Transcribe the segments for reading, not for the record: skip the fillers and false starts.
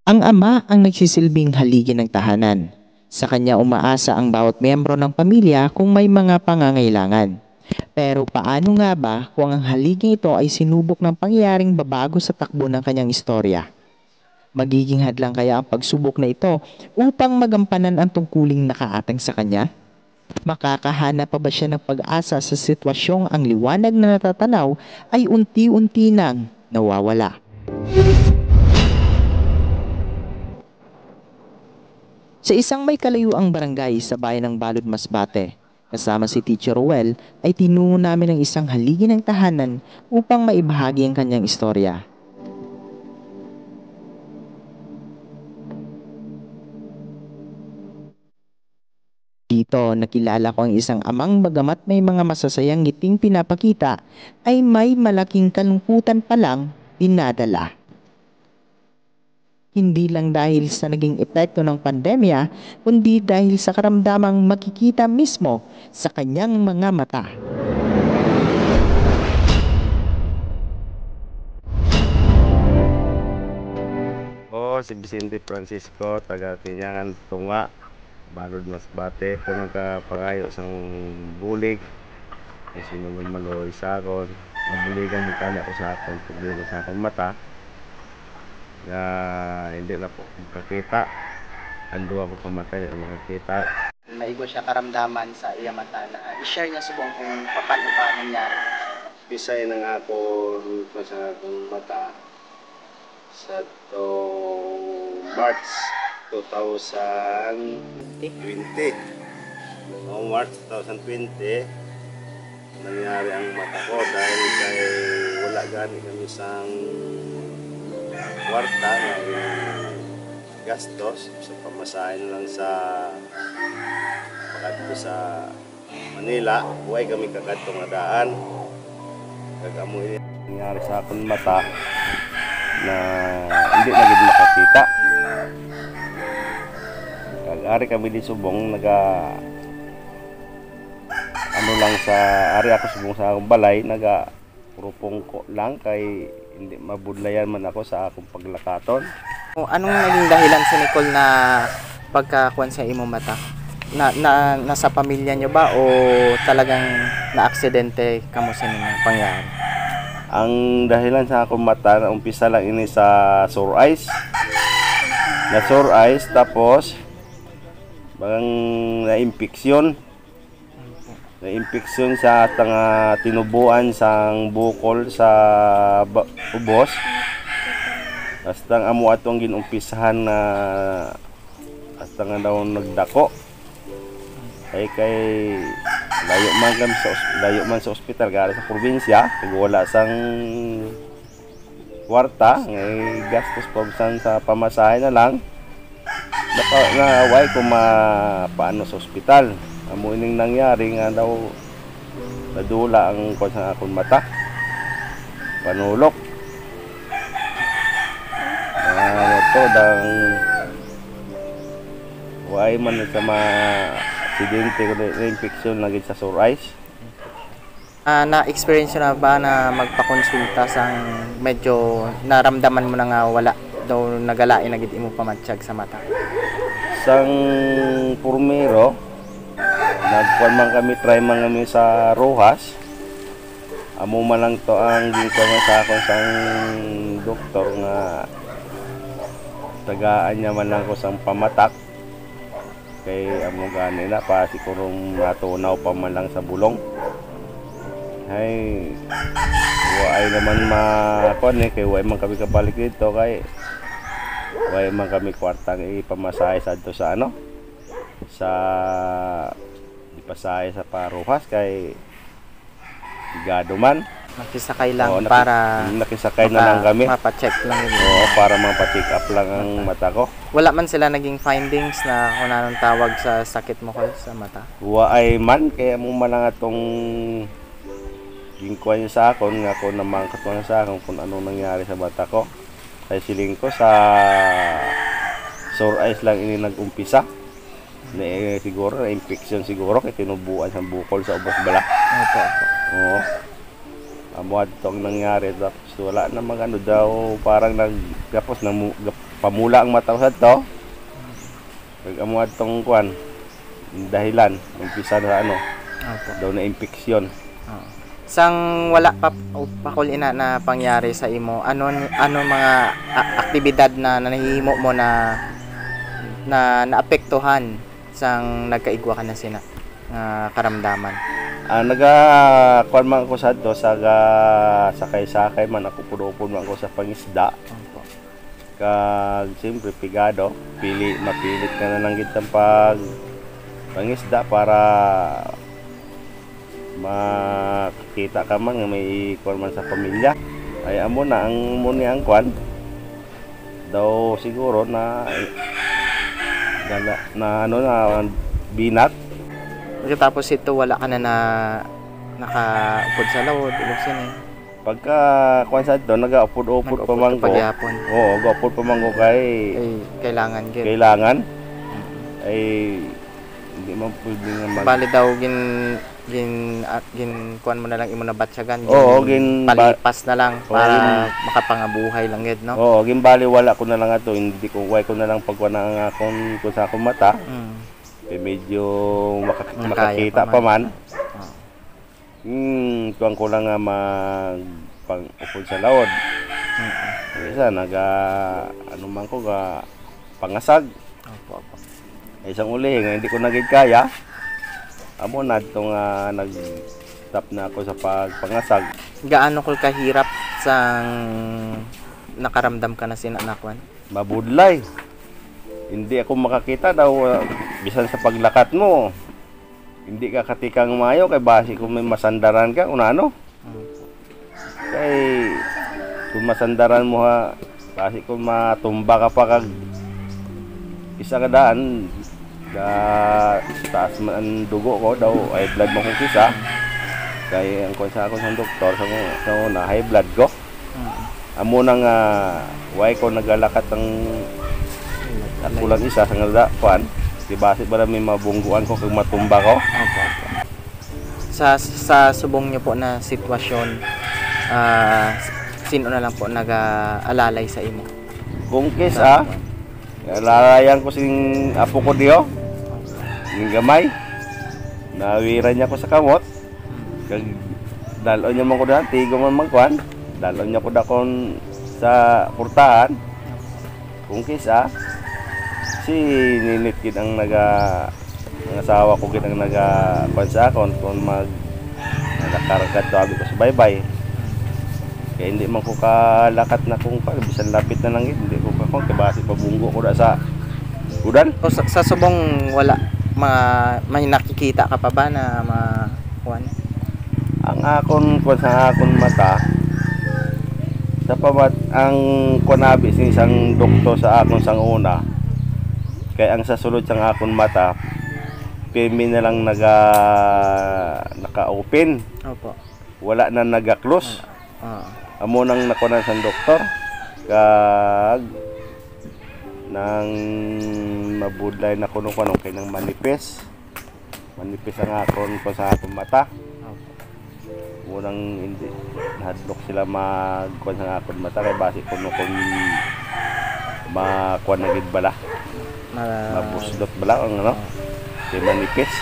Ang ama ang nagsisilbing haligi ng tahanan. Sa kanya umaasa ang bawat miyembro ng pamilya kung may mga pangangailangan. Pero paano nga ba kung ang haliging ito ay sinubok ng pangyayaring babago sa takbo ng kanyang istorya? Magiging hadlang kaya ang pagsubok na ito upang magampanan ang tungkuling nakaatang sa kanya? Makakahanap pa ba siya ng pag-asa sa sitwasyong ang liwanag na natatanaw ay unti-unti nang nawawala? Sa isang may kalayuang barangay sa bayan ng Balud Masbate, kasama si Teacher Ruel, ay tinungo namin ang isang haligi ng tahanan upang maibahagi ang kanyang istorya. Dito, nakilala ko ang isang amang bagamat may mga masasayang ngiting pinapakita, ay may malaking kalungkutan palang dinadala. Hindi lang dahil sa naging epekto ng pandemya, kundi dahil sa karamdamang makikita mismo sa kanyang mga mata. Ako si Vicente Francisco, taga Tinyangan Tunga, Balud Masbate. Kung nagkapangayo sa bulig, ay sinunod maloy sa akon. Mabuligan yung kala ko sa akon, problema sa akong mata. Na hindi na po makakita. Ando ako pamatay na makakita. Maigo siya karamdaman sa iya mata na i-share niya subong kung paano pa nangyari. Bisay na nga ako sa akong mata sa March 2020. Noong March 2020, nangyari ang mata ko dahil kay wala gani kami sang kwarta na gastos sa pamasahin lang sa pagkadto sa Manila. Huwag kami kakadto nga daan. Kagamoy nangyari sa akong mata na hindi na gid makakita. Kag-ari kami di subong ano lang sa ari ako subong sa akong balay purupong ko lang kay hindi mabudlayan man ako sa akong paglakaton. Anong naging dahilan si Nicole na pagkakuan sa imong mata? Nasa pamilya nyo ba o talagang na-aksidente kamo sa inyong pangyayari? Ang dahilan sa akong mata na umpisa lang ini sa sore eyes. Na sore eyes tapos bang na-impeksyon. Na-impeksyon sa tanga tinubuan sang bukol sa ubos. Basta ang amo atong ginumpisahan na basta nga daw nagdako. Kay layo man sa ospital galing sa probinsya, kay wala sang kwarta, ngay gastos pa sa pamasahe na lang. Naway ko paano sa ospital. Amo ining nangyari nga daw nadula ang kon sa akong mata. Panulok. To dang way man sa aksidente ko na infection lagi sa sore eyes. Na-experience na ba na magpakonsulta sang medyo naramdaman mo na nga wala daw nagalain na gid imo pamatsyag sa mata? Sang purmero nagkuan man try man kami sa Rojas. Amo man lang to ang gikuan sa akon sang doktor nga tagaan niya man lang ko sang pamatak kay amo gani na pa sigurong natunaw pa man lang sa bulong ay way naman makon kay way man kami kabalik dito kay way man kami kwartang ipamasahe sa dito sa sa ipasahe sa Paruhas kay gado man. Nakisakay lang para nakisakay na lang kami. Mapacheck lang yun. Oo, para mapacheck up lang ang mata ko. Wala man sila naging findings na kung anong tawag sa sakit mo sa mata? Ay man, kaya mo man lang atong gingkuan niya sa akon, nga ko naman katuan sa akon kung anong nangyari sa mata ko. Kaya siling ko sa sore eyes lang ini nag-umpisa. Siguro na infection siguro kay tinubuan sa bukol sa ubos bala. Opo. Oo. Amo atong nangyari tapos wala namang daw parang nagapos pamula ang mata ko sa to. Amo atong kuan dahilan umpisa na ano Opo. daw na impeksyon. Oo. Sang wala pa pakul ina na pangyari sa imo, ano mga aktibidad na nahihimo mo na naapektuhan sang nagkaigwa ka na sina nga karamdaman? Kuan man ko sa to sakay-sakay man ako pudupon man ko sa pangisda. Opo. Kag siyempre pigado, mapilit ka na lang gid sa pangisda para makita ka man nga may kuan man sa pamilya. Ay amo na ang muni ang kuan daw siguro na binat. Tapos ito wala ka na nakaupod sa lawod, iluksin eh. Pagka kuan sa to nagaupod-upod pa man ko. Pagyapon. Oo, gaupod pa man ko kay Kailangan gid. kailangan ay hindi man pwede nga Bali daw kuan mo na lang imo na batsyagan. Oo, palipas na lang Oo, para makapangabuhay lang gid, no? Oo, gimbali wala ko na lang ato, hindi ko way ko na lang pagkuan ang akong kung sa akong mata. Medyo makakita pa man. Tuwang ko lang nga pang-upod sa lawod. Isa, ano man ko, pangasag. Opo. Isang uli, nga hindi ko nagig kaya. Amo na itong nag-stop na ako sa pagpangasag. Gaano ko kahirap sang nakaramdam ka na sinanakwan? Mabudlay. Hindi ako makakita daw, bisan sa paglakat mo. Hindi ka katikang mayo kay base kung may masandaran ka kung ano. Kay kung masandaran mo ha, base kung matumba ka pa kag isa ka daan taas man ang dugo ko daw ay blood mo kung kisa. Kay ang konsa ako sa doktor sa una high blood ko. Amo nang why ko nagalakat ang kulang isa sa nga kuan. Di base ba may mabungguan ko kung matumba ko? Opo. Sa subong niyo po na sitwasyon, sino na lang po nag-aalalay sa imo? Kung kisa, lalayan ko sing apo ko diyo, yung gamay, nawira niya ko sa kamot, kag dalon niya man ko daan, tigo man magkuhan, dalon niya ko dakon sa portahan, kung kisa, si ninit gid ang ang asawa ko gid ang kuan sa akon kung nagkaragad to abi ko sa baybay. Kaya hindi man ko kalakat na kung bisan lapit na lang gid, hindi ko kakon kay base pabunggo ko da sa udan. O sa subong wala may nakikita ka pa ba na kuan? Ang kuan sa akon mata sa pabat ang kuanabi sa isang doktor sa akon sang una. Kaya ang sa sulod sang akon mata, pimi na lang naka-open. Opo. Wala na naga-close. Amo nang nakunan sang doktor. Kag nang mabudlay na kuno kay nang manipis. Manipis ang akon ko sa akong mata. Unang hindi hadlok sila magkuan sa akon mata kay base kuno kung makuan na gid bala. Mabuslot bala ang kay manipis.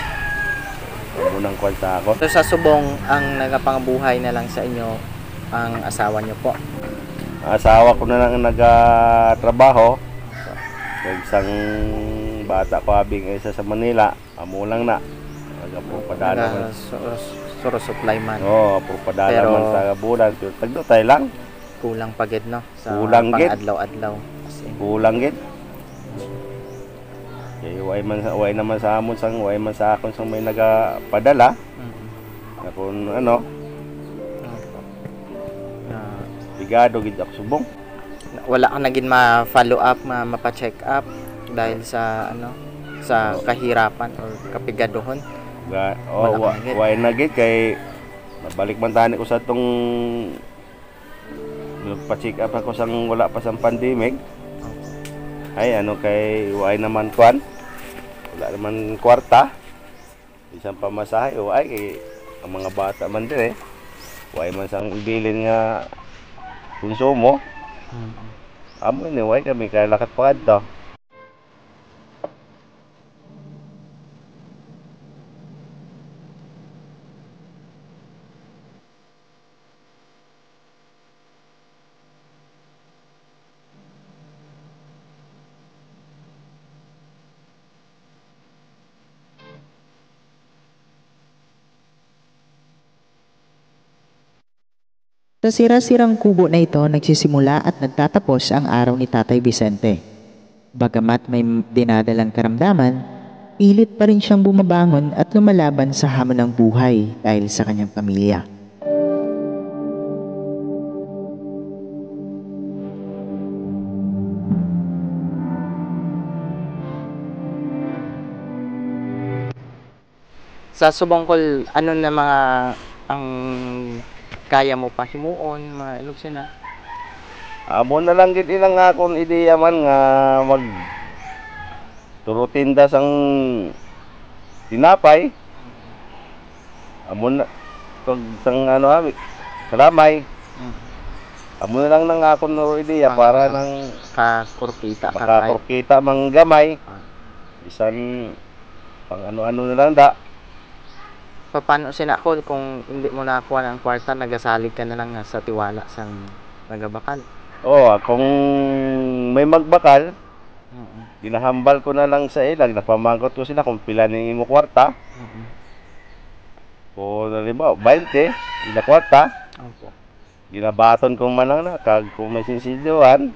Unang kuan sa ako. So sa subong ang nagapangabuhay na lang sa inyo ang asawa niyo po. Asawa ko na lang nagatrabaho. Kag isang bata ko abing isa sa Manila, amo lang na. Nagapupadala man. Suro supply man. Oo, pupadala man sa bulan. Pero tagdo tayo lang. Kulang pa gid no sa Kulang gid. pang-adlaw-adlaw. Kulang gid. Kaya way naman sa amon sang way man sa akon sang may nagapadala. Kung ano. Bigado gid ako subong. Wala ka naging ma-follow up, mapa-check up dahil sa sa kahirapan or kapigaduhon. Way na gid kay nabalik man tani ko sa tong nagpa-check up ako sang wala pa sang pandemic. Ay kay way naman kuan. Wala naman kwarta. Isang pamasahe ay kay ang mga bata man dire. Way man sang ibilin nga konsumo. Amo ni way kami kay lakat pa kadto. Sa sira-sirang kubo na ito nagsisimula at nagtatapos ang araw ni Tatay Vicente. Bagamat may dinadalang karamdaman, pilit pa rin siyang bumabangon at lumalaban sa hamon ng buhay dahil sa kanyang pamilya. Sa subongkol, ano na mga ang kaya mo pa himuon, mga ilog na. Amo na lang gid ilang akong ideya man nga mag turutinda sang tinapay. Amo na kag sang ano kalamay. Amo na lang nang akong ideya para nang Kakurkita ka kahit. makakurkita mang gamay. Bisan pang ano-ano na lang da. Paano sinakol kung hindi mo nakuha ng kwarta, nagasalig ka na lang nga sa tiwala sang nagabakal. Oo, kung may magbakal, ginahambal ko na lang sa ilang, napamangkot ko sila kung pila ni imo kwarta. Kung halimbawa, 20, ila kwarta, Opo. ginabaton ko man lang na, kag kung may sinsilyohan,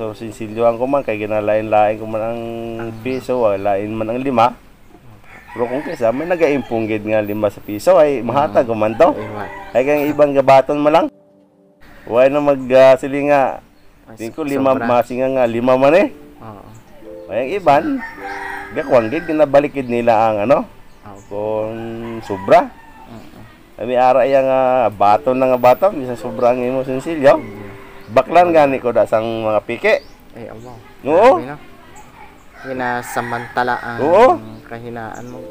so sinsilyohan ko man, kay ginalain-lain ko man ang piso, lain man ang 5. Pero kung kaysa, may nag-aimpong gid nga 5 sa piso, ay mahatag ko man to. Ay kang ibang gabaton mo lang. Huwag na magsilinga. Tingin ko 5 masinga nga 5 man eh. Oo. May iban, gakwang gid ginabalikid nila ang ano, kung sobra. May ara yang baton na nga baton, bisa sobra ang imo sensilyo. Baklan gani ko da sang mga pike. Ay, Allah. Oo. Grabe, no? Ginasamantala ang Oo. kahinaan mo.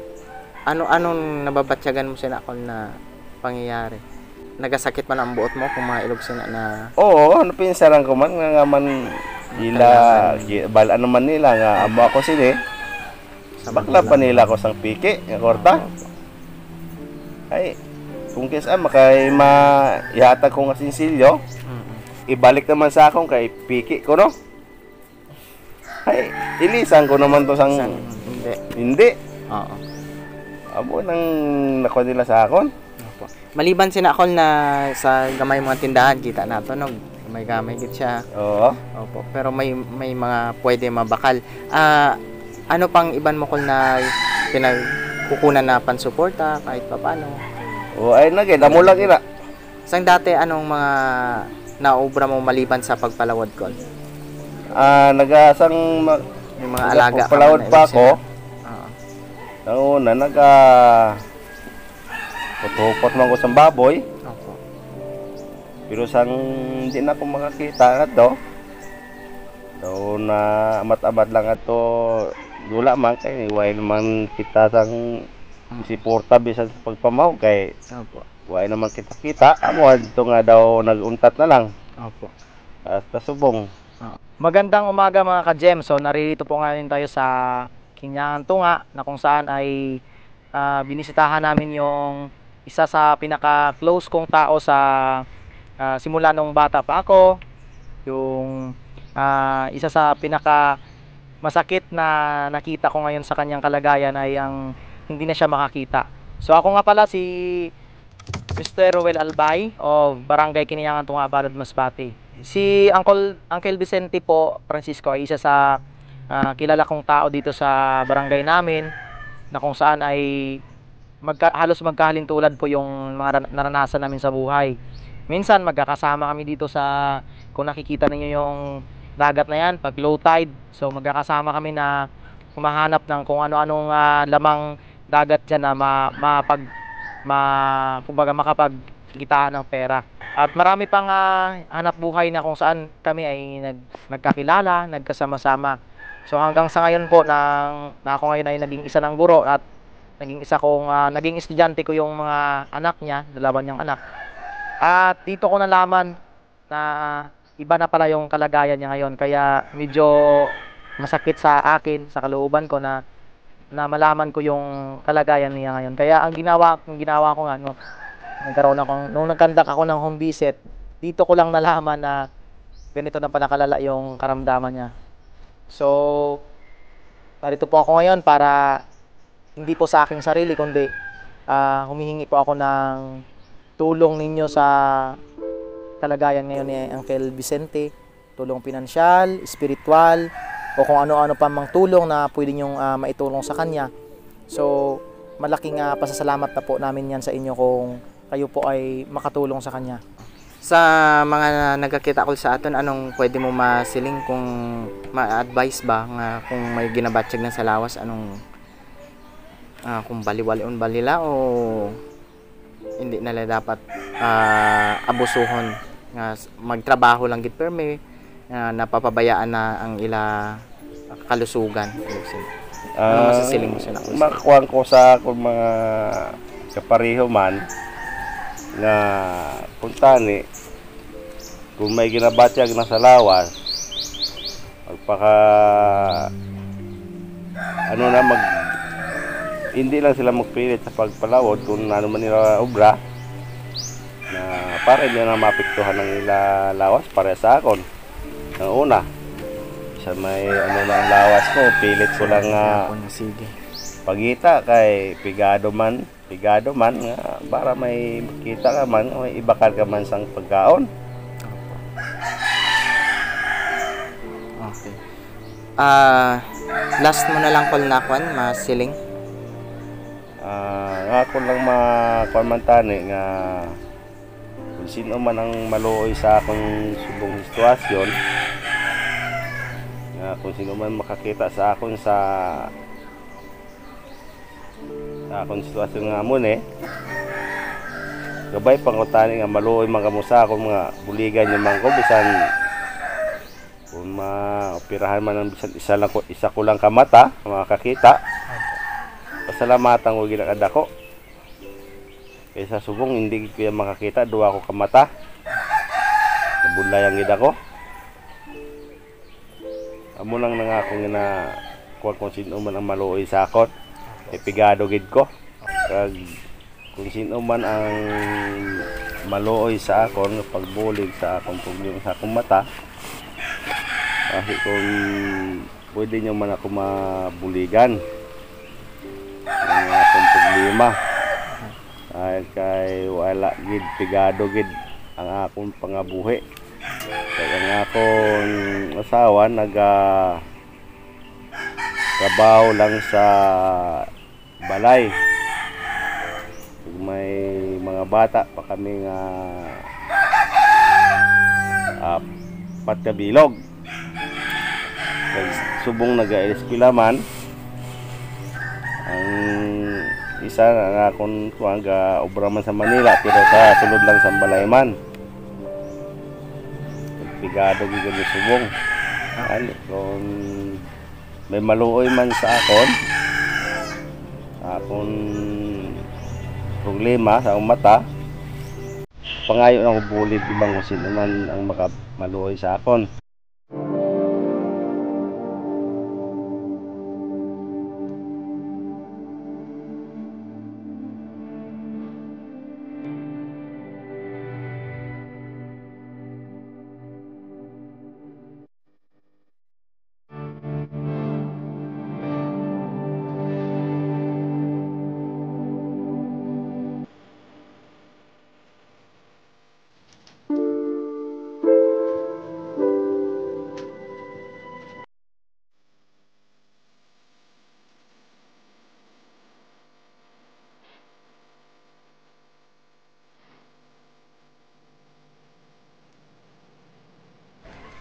Anong nababatyagan mo sinakol na pangyayari? Nagasakit man ang buot mo kung mga ilog sina na Oo, ano pinsaran ko man nga man ila bal ano man nila nga amo ako sini. Bakla pa nila ko sang pike nga korta. Ay, kung kesa makay ihatag ko nga sinsilyo, ibalik naman sa akong kay piki ko no. Ay, ilisan ko naman to sang hindi. Oo. Abo nang nakuha nila sa akon. Opo. Maliban sinakol na sa gamay mga tindahan, kita nato no, may gamay gid siya. Oo. Opo. Pero may mga pwede mabakal. Ano pang iban mo kol na pinagkukunan na pansuporta kahit papaano? O ay nagid amo lang ina. Sang dati anong mga naobra mo maliban sa pagpalawad kol? Nagasang May mga alaga ka palawad man na pa ilog ako. sina? Oo. Nauna putupot man ko sa baboy. Opo. Pero sang hindi na ako makakita ato. So na amat-amat lang ato dula man kay way naman kita sang siporta bisan sa pagpamaw kay Opo. way naman kita amo adto nga daw naguntat na lang Opo. hasta subong. Magandang umaga mga ka-gem. So naririto po ngayon tayo sa Kinyangan Tunga na kung saan ay binisitahan namin yung isa sa pinaka-close kong tao sa simula nung bata pa ako. Yung isa sa pinaka-masakit na nakita ko ngayon sa kanyang kalagayan ay ang hindi na siya makakita. So ako nga pala si Mr. Ruel Albay of Barangay Kinyangan Tunga, Balod, Masbate. Si Uncle Vicente po, Francisco, ay isa sa kilala kong tao dito sa barangay namin na kung saan ay halos magkahalintulad po yung mga naranasan namin sa buhay. Minsan magkakasama kami dito sa, kung nakikita ninyo yung dagat na yan, pag low tide, so magkakasama kami na humahanap ng kung ano-anong lamang dagat dyan na kumbaga makapagkitaan ng pera. At marami pang hanap buhay na kung saan kami ay nagkakilala, nagkasama-sama. So hanggang sa ngayon po na ako ngayon ay naging isa ng guro at naging estudyante ko yung mga anak niya, dalawa niyang anak. At dito ko nalaman na iba na pala yung kalagayan niya ngayon. Kaya medyo masakit sa akin, sa kalooban ko na malaman ko yung kalagayan niya ngayon. Kaya ang ginawa ko nga, no, nung nagkandak ako ng home visit, dito ko lang nalaman na ganito na pala kalala yung karamdaman niya. So, narito po ako ngayon para hindi po sa aking sarili, kundi humihingi po ako ng tulong ninyo sa kalagayan ngayon ni Uncle Vicente. Tulong pinansyal, espiritual, o kung ano-ano pa mang tulong na pwede nyong maitulong sa kanya. So, malaking pasasalamat na po namin yan sa inyo kung kayo po ay makatulong sa kanya. Sa mga nagkakita ko sa aton, anong pwede mo masiling kung ma-advise ba nga kung may ginabatsyag na sa lawas, anong kung baliwalion balila o hindi nila dapat abusuhon nga magtrabaho lang gid perme napapabayaan na ang ila kalusugan. Ano masasiling mo sa nakos? Makuha ko sa akong mga kapareho man nga puntani kung may ginabatyag na sa lawas, magpaka hindi lang sila magpilit sa pagpalawod kung ano man nila obra na para hindi na mapiktuhan ng ila lawas para sa akon. Ang una, sa may na ang lawas ko, pilit ko lang Sige. pagita kay pigado man nga para may makita ka man, may ibakal ka man sang pagkaon. Okay. Last mo na lang call na kwan, masiling. Nga ako lang makuamantani nga kung sino man ang maluoy sa akong subong sitwasyon, nga kung sino man makakita sa akong akong sitwasyon nga amon gabay pangutani nga maluoy man kamo sa akong mga buligan yung mga bisan kung maoperahan man ng bisan isa ko lang kamata makakita, pasalamatan ko ginakadako kaysa subong hindi ko yan makakita, duwa ko kamata nabulay ang gid ako. Amo lang nangako nga na kung sino man ang maluoy sa akon ipigado gid ko kag kung sino man ang maluoy sa akon pagbulig sa akong problema sa akong mata, kasi kung pwede nyo man ako mabuligan ang akong problema kay wala gid pigado gid ang akong pangabuhi kay ang akong asawa trabaho lang sa balay. May mga bata pa kami nga apat ka bilog. Subong nag-eskwela man. Ang isa nga akong obra man sa Manila pero sa sulod lang sa balay man. Pigado gyud ni subong. Kung may maluoy man sa akon problema sa akong mata, pangayo na ko bulit ibang kung sino man ang maluoy sa akon.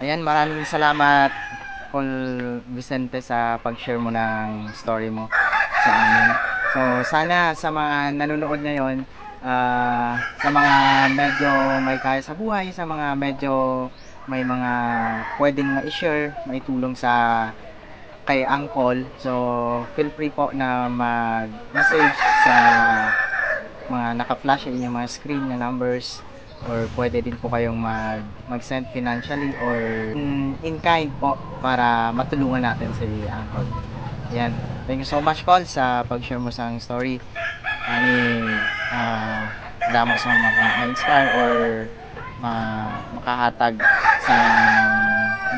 Ayan, maraming salamat Col Vicente sa pag-share mo ng story mo sa amin. So, sana sa mga nanonood ngayon, sa mga medyo may kaya sa buhay, sa mga medyo may mga pwedeng ma-share, maitulong sa kay Uncle. So, feel free po na mag-message sa mga naka-flash sa inyong mga screen na numbers. or pwede din po kayong mag-send financially or in kind po para matulungan natin si Uncle. Yan. Thank you so much, Col, sa pag-share mo sa story. Damo sa mga-inspire or makahatag sa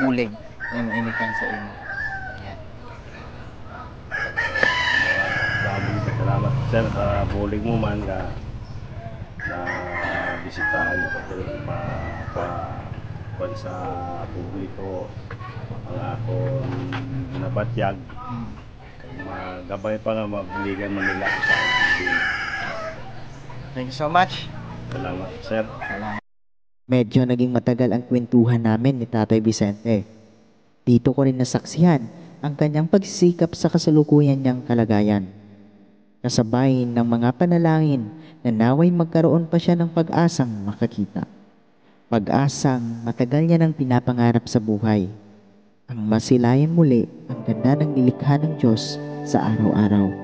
bulig yung inikan sa imo. Yan. Maraming salamat sir sa bulig mo man na bisitahan ko pa sa publiko ang akong nabatyag. Magabay pa nga mabuligan man nila sa akin. Thank you so much. Salamat sir. Salamat. Medyo naging matagal ang kwentuhan namin ni Tatay Vicente. Dito ko rin nasaksihan ang kanyang pagsisikap sa kasalukuyan niyang kalagayan. Kasabay ng mga panalangin na naway magkaroon pa siya ng pag-asang makakita. Pag-asang matagal niya nang pinapangarap sa buhay. Ang masilayan muli ang ganda ng nilikha ng Diyos sa araw-araw.